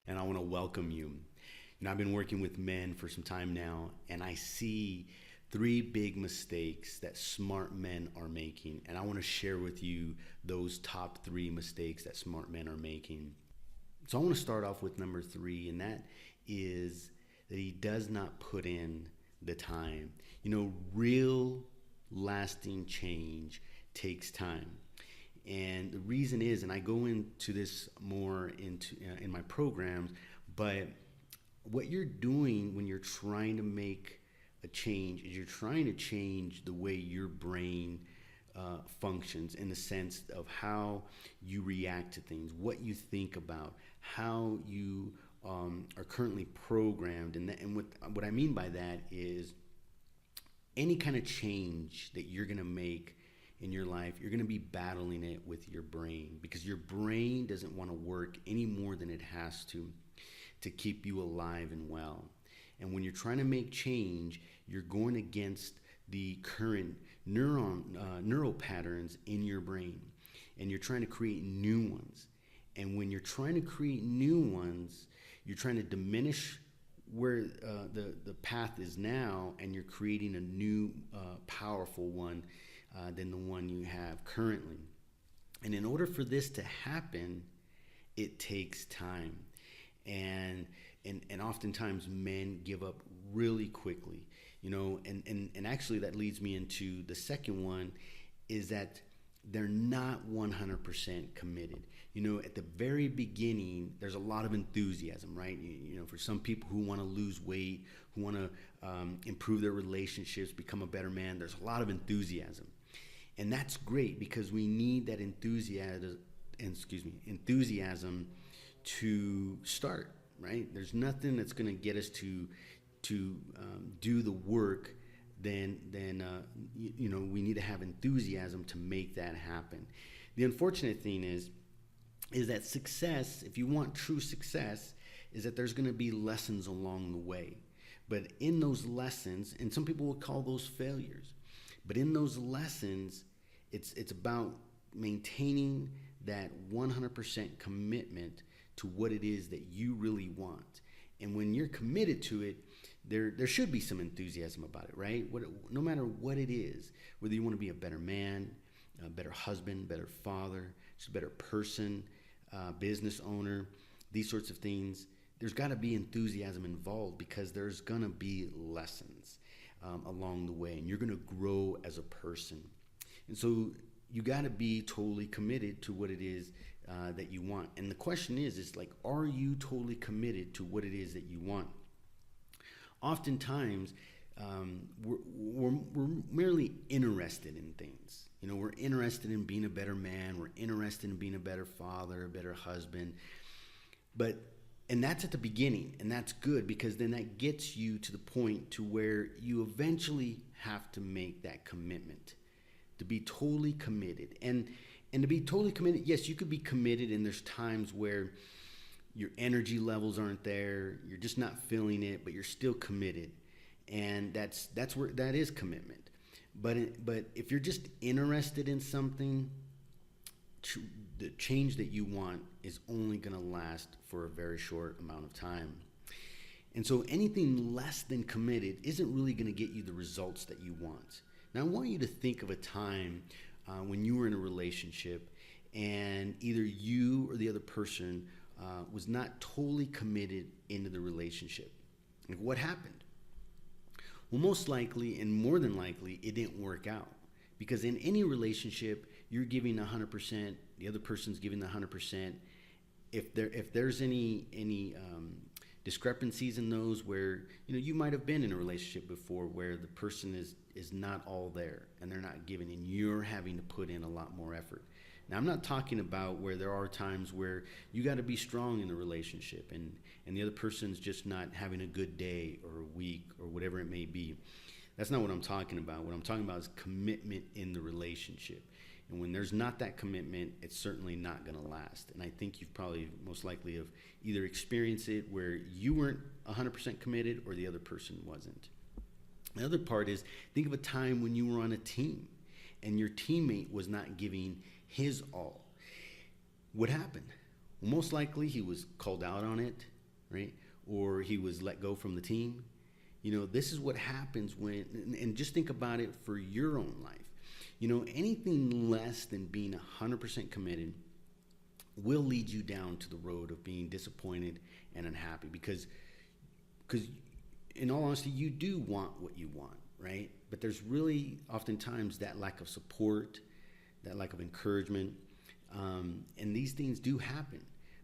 and I want to welcome you. I've been working with men for some time now, and I see three big mistakes that smart men are making, and I want to share with you those top three mistakes that smart men are making. So I want to start off with number three, and that is that he does not put in the time. Real lasting change takes time. And the reason is, and I go into this more in my programs, but what you're doing when you're trying to make a change is you're trying to change the way your brain functions, in the sense of how you react to things, what you think about, how you are currently programmed. And what I mean by that is any kind of change that you're going to make in your life, you're going to be battling it with your brain, because your brain doesn't want to work any more than it has to keep you alive and well. And when you're trying to make change, you're going against the current neural patterns in your brain, and you're trying to create new ones. And when you're trying to create new ones, you're trying to diminish where the path is now, and you're creating a new powerful one than the one you have currently. And in order for this to happen, it takes time. And oftentimes men give up really quickly, and actually that leads me into the second one, is that they're not 100% committed. At the very beginning, there's a lot of enthusiasm, right? For some people who want to lose weight, who want to improve their relationships, become a better man, there's a lot of enthusiasm. And that's great, because we need that enthusiasm to start, right? There's nothing that's going to get us to do the work. Then we need to have enthusiasm to make that happen. The unfortunate thing is that success, if you want true success, is that there's going to be lessons along the way. But in those lessons, and some people will call those failures, but in those lessons, it's about maintaining that 100% commitment to what it is that you really want. And when you're committed to it, there should be some enthusiasm about it, right? No matter what it is, whether you want to be a better man, a better husband, better father, just a better person, business owner, these sorts of things, there's got to be enthusiasm involved, because there's going to be lessons along the way, and you're going to grow as a person. And so you got to be totally committed to what it is that you want. And the question is like, are you totally committed to what it is that you want? Oftentimes, we're merely interested in things. We're interested in being a better man. We're interested in being a better father, a better husband. And that's at the beginning, and that's good, because then that gets you to the point to where you eventually have to make that commitment, to be totally committed. And to be totally committed, yes, you could be committed, and there's times where your energy levels aren't there, you're just not feeling it, but you're still committed. And that's where that is commitment. But if you're just interested in something, the change that you want is only going to last for a very short amount of time. And so anything less than committed isn't really going to get you the results that you want. Now, I want you to think of a time when you were in a relationship, and either you or the other person was not totally committed into the relationship. Like, what happened? Well, most likely, and more than likely, it didn't work out. Because in any relationship, you're giving 100%, the other person's giving the 100%. If there's any discrepancies in those, where you might have been in a relationship before where the person is not all there, and they're not giving, and you're having to put in a lot more effort. Now, I'm not talking about where there are times where you got to be strong in the relationship, and the other person's just not having a good day or a week or whatever it may be. That's not what I'm talking about. What I'm talking about is commitment in the relationship. And when there's not that commitment, it's certainly not going to last. And I think you've probably most likely have either experienced it where you weren't 100% committed, or the other person wasn't. The other part is, think of a time when you were on a team and your teammate was not giving his all. What happened? Well, most likely he was called out on it. right? Or he was let go from the team. This is what happens when, and just think about it for your own life. Anything less than being 100% committed will lead you down to the road of being disappointed and unhappy because in all honesty, you do want what you want, right? But there's really oftentimes that lack of support, that lack of encouragement, and these things do happen,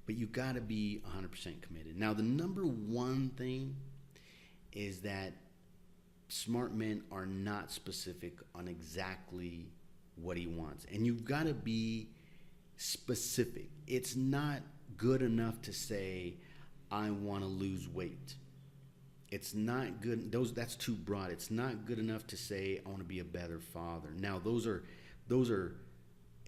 but you got to be 100% committed. Now, the number one thing is that smart men are not specific on exactly what he wants, and you've got to be specific. It's not good enough to say, I want to lose weight. It's not good. That's too broad. It's not good enough to say, I want to be a better father. Now, those are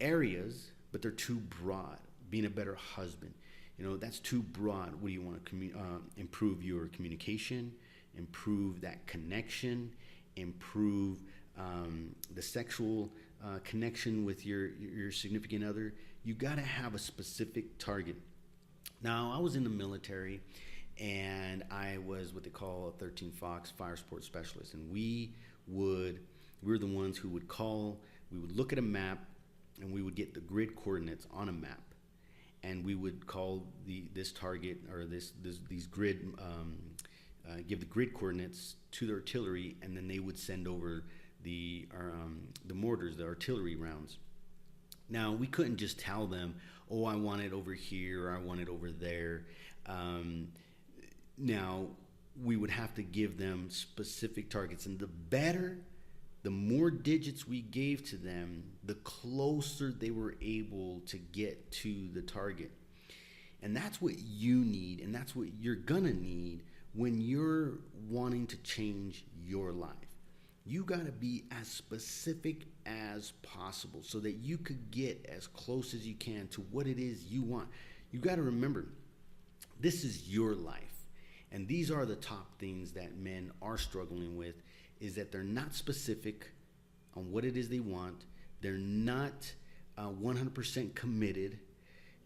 areas, but they're too broad. Being a better husband, that's too broad. What do you want to improve your communication, improve that connection, improve the sexual connection with your significant other? You got to have a specific target. Now, I was in the military, and I was what they call a 13 Fox fire support specialist, and we were the ones who would call. We would look at a map, and we would get the grid coordinates on a map, and we would call this target or these grid give the grid coordinates to the artillery, and then they would send over the mortars, the artillery rounds. Now, we couldn't just tell them, oh, I want it over here, or I want it over there. Now, we would have to give them specific targets, and the more digits we gave to them, the closer they were able to get to the target. And that's what you need, and that's what you're gonna need when you're wanting to change your life. You gotta be as specific as possible so that you could get as close as you can to what it is you want. You gotta remember, this is your life. And these are the top things that men are struggling with, is that they're not specific on what it is they want. They're not 100% committed.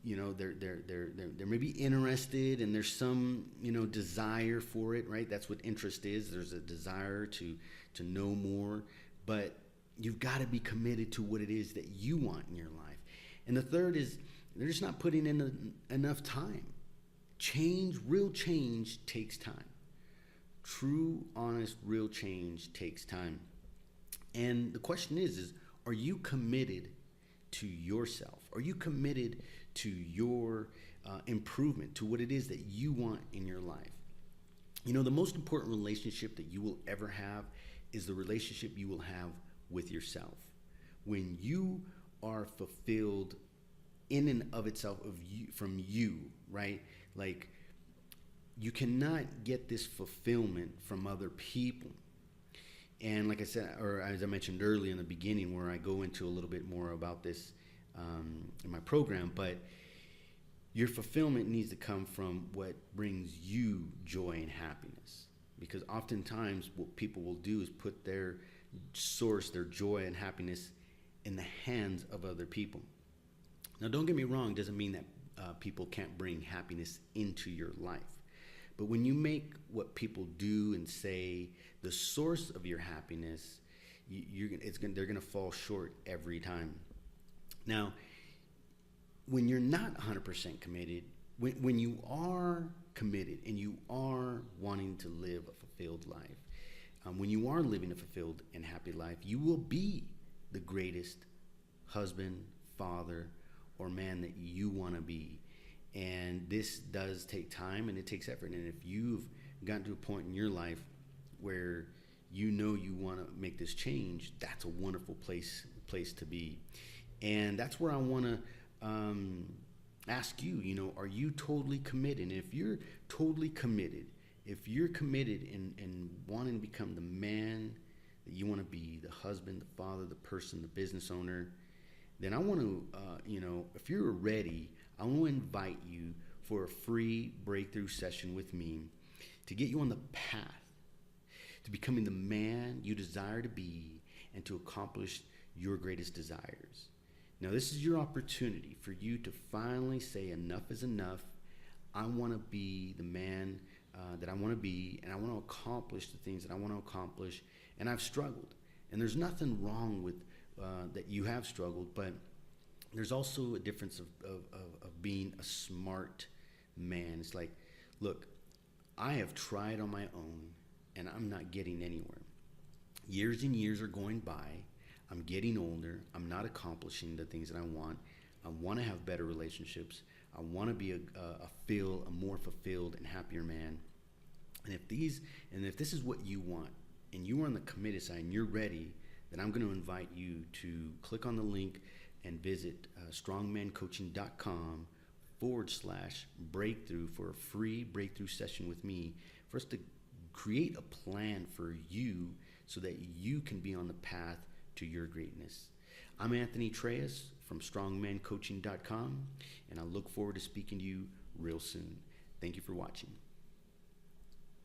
They're maybe interested, and there's some desire for it, right? That's what interest is. There's a desire to know more, but you've got to be committed to what it is that you want in your life. And the third is they're just not putting in enough time. Real change takes time. True, honest, real change takes time. And the question is are you committed to yourself? Are you committed to your improvement, to what it is that you want in your life? The most important relationship that you will ever have is the relationship you will have with yourself. When you are fulfilled in and of itself, from you, right? Like, you cannot get this fulfillment from other people. And like I said, or as I mentioned earlier in the beginning, where I go into a little bit more about this in my program, but your fulfillment needs to come from what brings you joy and happiness. Because oftentimes what people will do is put their joy and happiness in the hands of other people. Now, don't get me wrong, doesn't mean that people can't bring happiness into your life. But when you make what people do and say the source of your happiness, they're going to fall short every time. Now, when you're not 100% committed, when you are committed and you are wanting to live a fulfilled life, when you are living a fulfilled and happy life, you will be the greatest husband, father, or man that you want to be. And this does take time and it takes effort. And if you've gotten to a point in your life where you want to make this change, that's a wonderful place to be. And that's where I want to ask you, are you totally committed? And if you're totally committed, if you're committed in wanting to become the man that you want to be, the husband, the father, the person, the business owner, then I want to, if you're ready, I want to invite you for a free breakthrough session with me to get you on the path to becoming the man you desire to be and to accomplish your greatest desires. Now, this is your opportunity for you to finally say enough is enough. I want to be the man that I want to be, and I want to accomplish the things that I want to accomplish. And I've struggled, and there's nothing wrong with that you have struggled, but there's also a difference of being a smart man. It's like, look, I have tried on my own, and I'm not getting anywhere. Years and years are going by. I'm getting older. I'm not accomplishing the things that I want. I want to have better relationships. I want to be a more fulfilled and happier man. And if this is what you want, and you are on the committed side and you're ready, then I'm going to invite you to click on the link and visit strongmancoaching.com/breakthrough for a free breakthrough session with me, for us to create a plan for you so that you can be on the path to your greatness. I'm Anthony Treyas from strongmancoaching.com, and I look forward to speaking to you real soon. Thank you for watching.